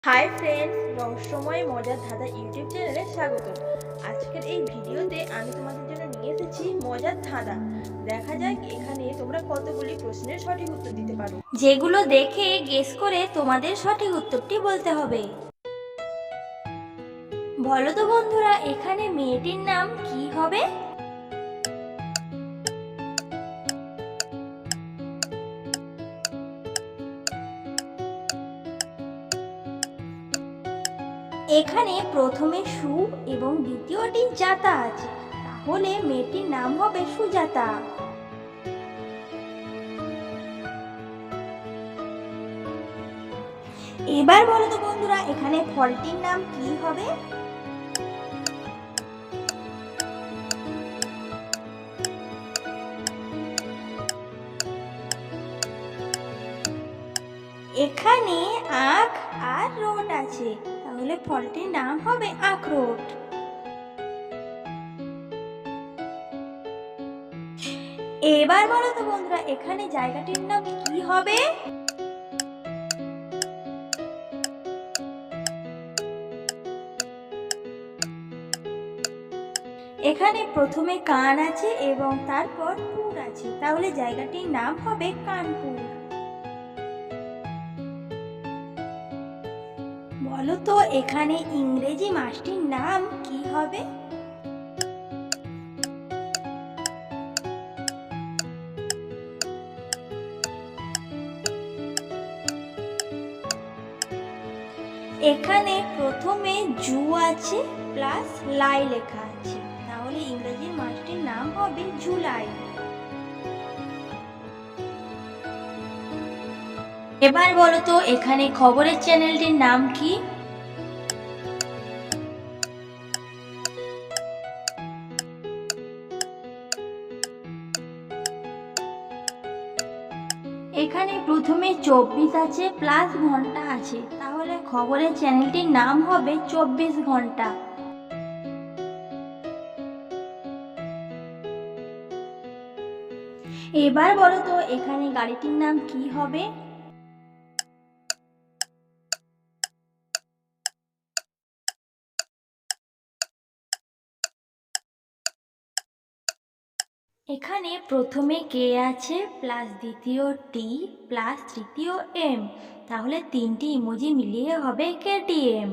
Hi friends, রহস্যময় মজার ধাঁধা ইউটিউব চ্যানেলে স্বাগত। আজকের এই ভিডিওতে আমি তোমাদের জন্য নিয়ে এসেছি মজার ধাঁধা। দেখা যাক এখানে তোমরা কতগুলি প্রশ্নের সঠিক উত্তর দিতে পারো, যেগুলো দেখে গেস করে তোমাদের সঠিক উত্তরটি বলতে হবে। বলো তো বন্ধুরা, এখানে মেয়েটির নাম কি হবে? এখানে প্রথমে সু এবং দ্বিতীয়টি জাতা আছে, তাহলে মেয়েটির নাম হবে সুজাতা। এবার বলো তো বন্ধুরা, এখানে ফলটির নাম কি হবে? এখানে আখ আর রোট আছে, তাহলে ফলটির নাম হবে আখরোট। এবার বলো তো বন্ধুরা, এখানে জায়গাটির নাম কি হবে? এখানে প্রথমে কান আছে এবং তারপর পুর আছে, তাহলে জায়গাটির নাম হবে কানপুর। বলো তো এখানে ইংরেজি মাসটির নাম কি হবে? এখানে প্রথমে জু আছে প্লাস লাই লেখা আছে, তাহলে ইংরেজি মাসটির নাম হবে জুলাই। এবার বলো তো এখানে খবরের চ্যানেলটির নাম কি? এখানে প্রথমে 24 আছে প্লাস ঘন্টা আছে, তাহলে খবরের চ্যানেলটির নাম হবে 24 ঘন্টা। এবার বলো তো এখানে গাড়িটির নাম কি হবে? এখানে প্রথমে কে আছে প্লাস দ্বিতীয় টি প্লাস তৃতীয় এম, তাহলে তিনটি ইমোজি মিলিয়ে হবে কেটিএম।